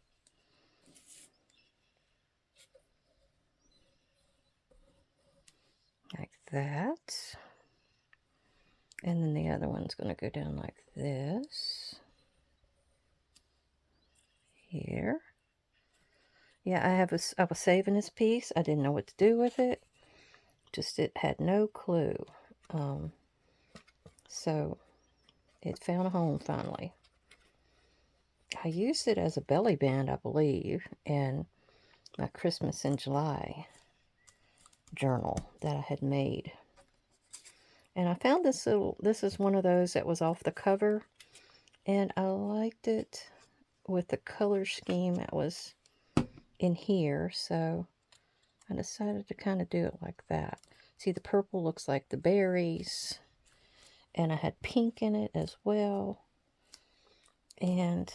Like that. And then the other one's going to go down like this. Here. Yeah, I was saving this piece. I didn't know what to do with it. Just it had no clue. So it found a home finally. I used it as a belly band, I believe, in my Christmas in July journal that I had made. And I found this is one of those that was off the cover. And I liked it with the color scheme that was in here. So I decided to kind of do it like that. See, the purple looks like the berries. And I had pink in it as well. And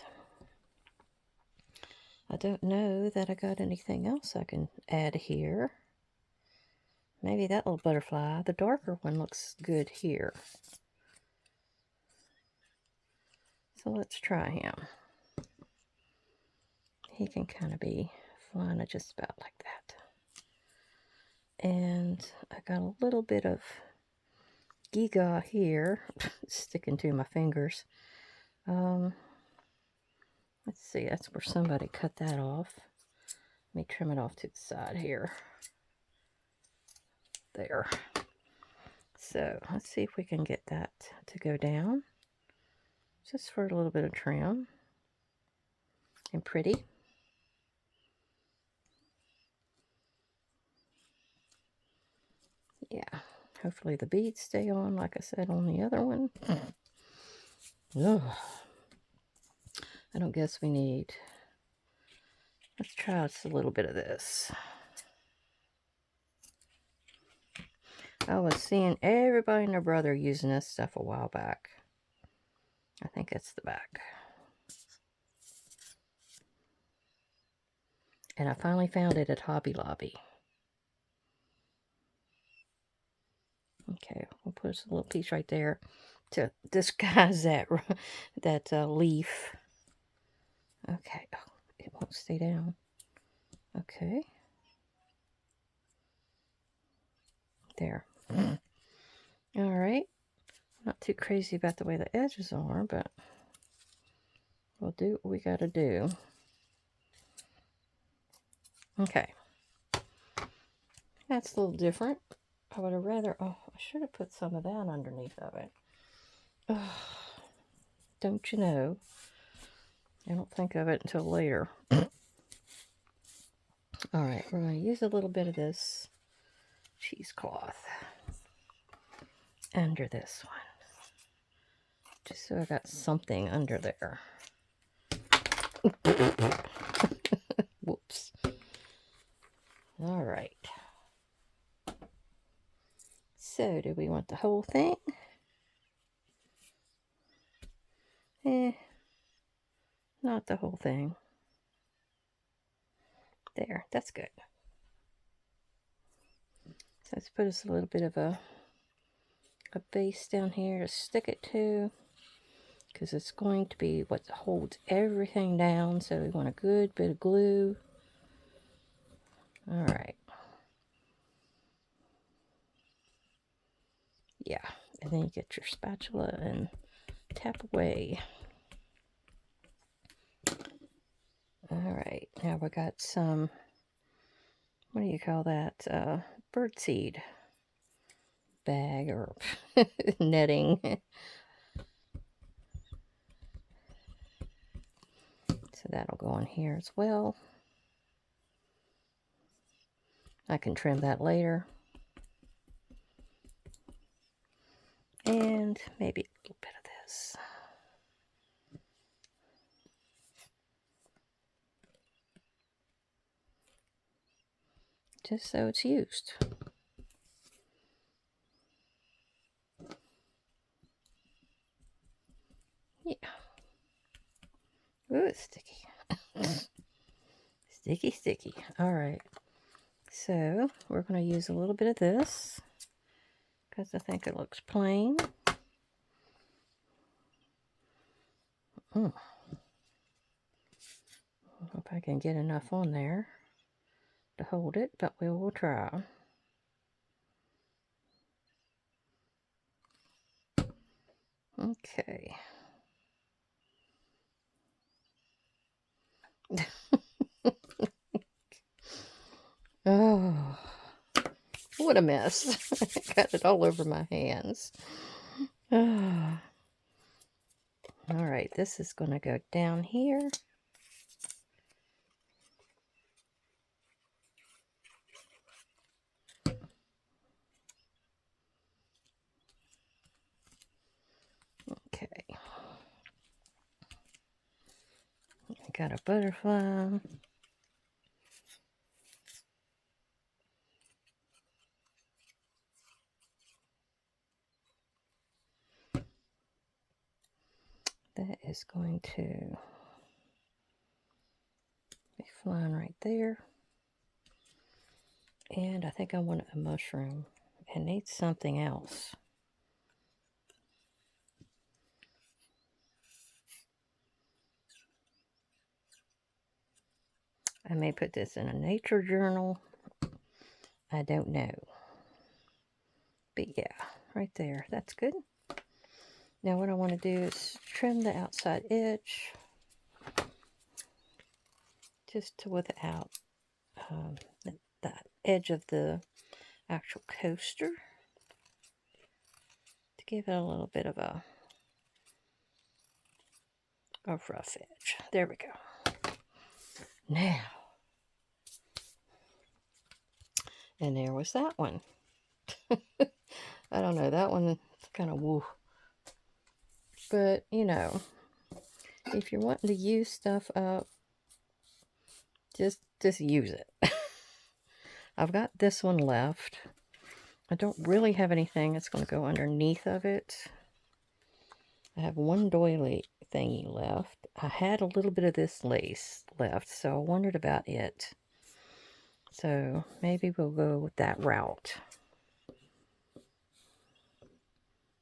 I don't know that I got anything else I can add here. Maybe that little butterfly. The darker one looks good here. So let's try him. He can kind of be flying just about like that. And I got a little bit of giga here sticking to my fingers. Let's see, that's where somebody cut that off. Let me trim it off to the side here. There. So let's see if we can get that to go down. Just for a little bit of trim. And pretty. Yeah. Hopefully the beads stay on, like I said on the other one. Ugh. I don't guess we need... Let's try just a little bit of this. I was seeing everybody and their brother using this stuff a while back. I think it's the back. And I finally found it at Hobby Lobby. Okay, we'll put a little piece right there to disguise that leaf. Okay, oh, it won't stay down. Okay. There. All right. Not too crazy about the way the edges are, but we'll do what we got to do. Okay. That's a little different. I would have rather... Oh, I should have put some of that underneath of it. Oh, don't you know? I don't think of it until later. All right, we're going to use a little bit of this cheesecloth under this one. Just so I got something under there. Whoops. All right. So, do we want the whole thing? Not the whole thing. There, that's good. So let's put us a little bit of a base down here to stick it to, because it's going to be what holds everything down. So we want a good bit of glue. All right. Yeah, and then you get your spatula and tap away. All right, now we got some, what do you call that? Birdseed bag or netting. So that'll go on here as well. I can trim that later. And maybe a little bit of this. just so it's used. Yeah. Ooh, it's sticky. Sticky, sticky. All right. So we're going to use a little bit of this because I think it looks plain. Hope I can get enough on there to hold it, but we will try. Okay. Oh, what a mess. I got it all over my hands. Oh. All right, this is going to go down here. Okay. I got a butterfly. That is going to be flying right there. And I think I want a mushroom. It needs something else. I may put this in a nature journal. I don't know. But yeah, right there. That's good. Now what I want to do is trim the outside edge. Just to without that edge of the actual coaster. To give it a little bit of a rough edge. There we go. Now. And there was that one. I don't know, that one kind of woo. But, you know, if you're wanting to use stuff up, just use it. I've got this one left. I don't really have anything that's going to go underneath of it. I have one doily thingy left. I had a little bit of this lace left, so I wondered about it. So maybe we'll go with that route.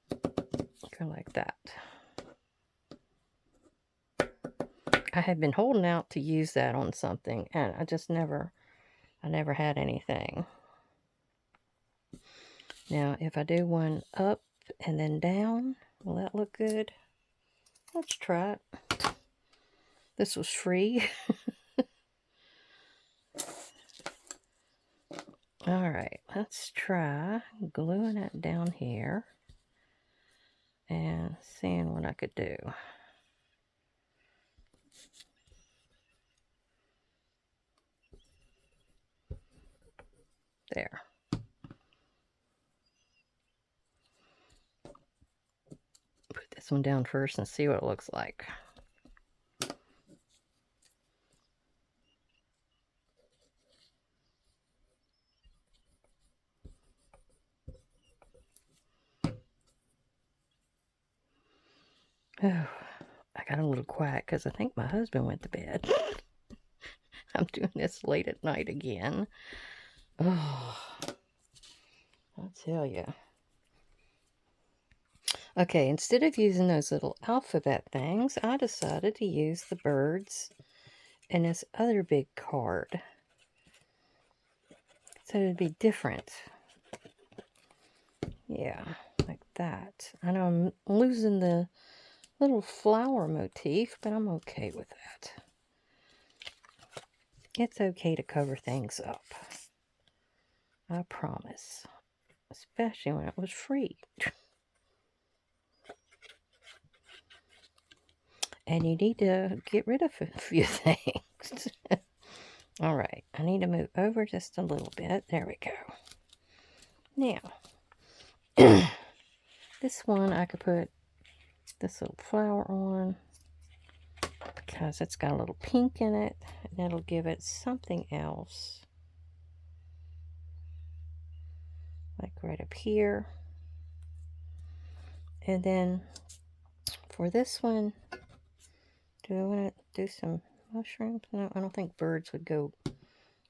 Go like that. I had been holding out to use that on something, and I just never had anything. Now, if I do one up and then down, will that look good? Let's try it. This was free. Alright, let's try gluing it down here and seeing what I could do. There. Put this one down first and see what it looks like. Oh, I got a little quiet because I think my husband went to bed. I'm doing this late at night again. Oh, I'll tell you. Okay, instead of using those little alphabet things, I decided to use the birds and this other big card. So it'd be different. Yeah, like that. I know I'm losing the little flower motif, but I'm okay with that. It's okay to cover things up. I promise. Especially when it was free. And you need to get rid of a few things. Alright, I need to move over just a little bit. There we go. Now, this one I could put this little flower on because it's got a little pink in it, and it'll give it something else. like right up here. And then for this one, do I want to do some mushrooms? No, I don't think birds would go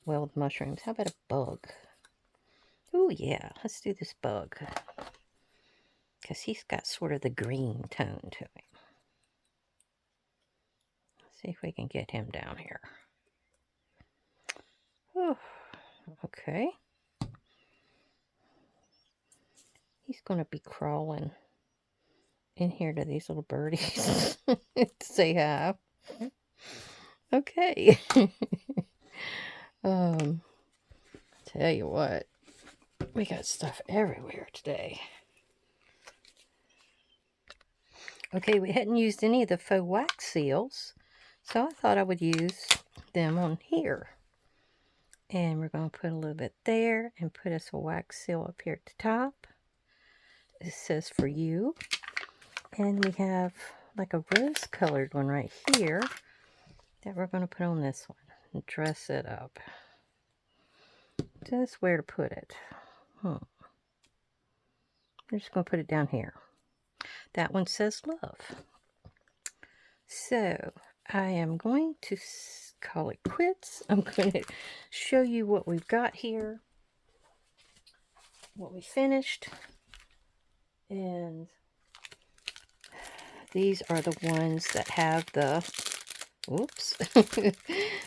well with mushrooms. How about a bug? Oh yeah, let's do this bug. Because he's got sort of the green tone to him. Let's see if we can get him down here. Oh, okay. He's going to be crawling in here to these little birdies to say hi. Okay. Tell you what, we got stuff everywhere today. Okay, we hadn't used any of the faux wax seals, so I thought I would use them on here. And we're going to put a little bit there and put us a wax seal up here at the top. It says for you. And we have like a rose colored one right here that we're going to put on this one and dress it up. Just where to put it. I'm just going to put it down here. That one says love. So I am going to call it quits. I'm going to show you what we've got here, what we finished, and these are the ones that have the, oops,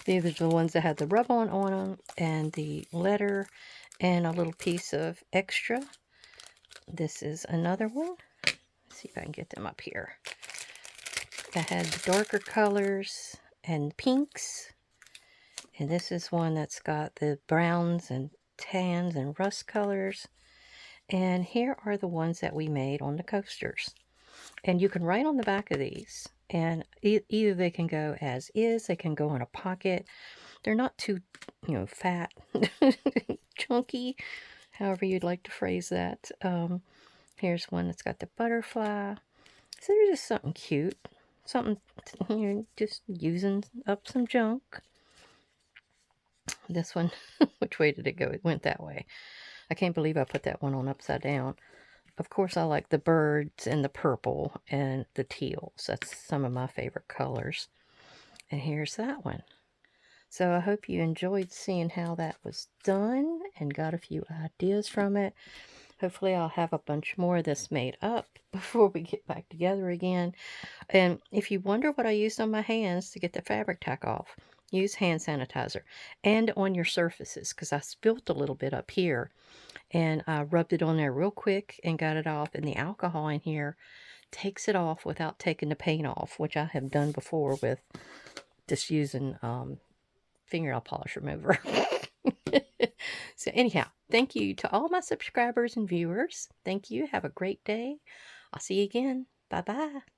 these are the ones that have the rub-on on them, and the letter, and a little piece of extra. This is another one. Let's see if I can get them up here. That had the darker colors and pinks. And this is one that's got the browns and tans and rust colors. And here are the ones that we made on the coasters. And you can write on the back of these. And either they can go as is, they can go in a pocket. They're not too, fat, chunky, however you'd like to phrase that. Here's one that's got the butterfly. So they're just something cute. Something, just using up some junk. This one, which way did it go? It went that way. I can't believe I put that one on upside down. Of course, I like the birds and the purple and the teals. That's some of my favorite colors. And here's that one. So I hope you enjoyed seeing how that was done and got a few ideas from it. Hopefully I'll have a bunch more of this made up before we get back together again. And if you wonder what I used on my hands to get the fabric tack off, use hand sanitizer and on your surfaces, because I spilled a little bit up here and I rubbed it on there real quick and got it off. And the alcohol in here takes it off without taking the paint off, which I have done before with just using fingernail polish remover. So anyhow, thank you to all my subscribers and viewers. Thank you. Have a great day. I'll see you again. Bye-bye.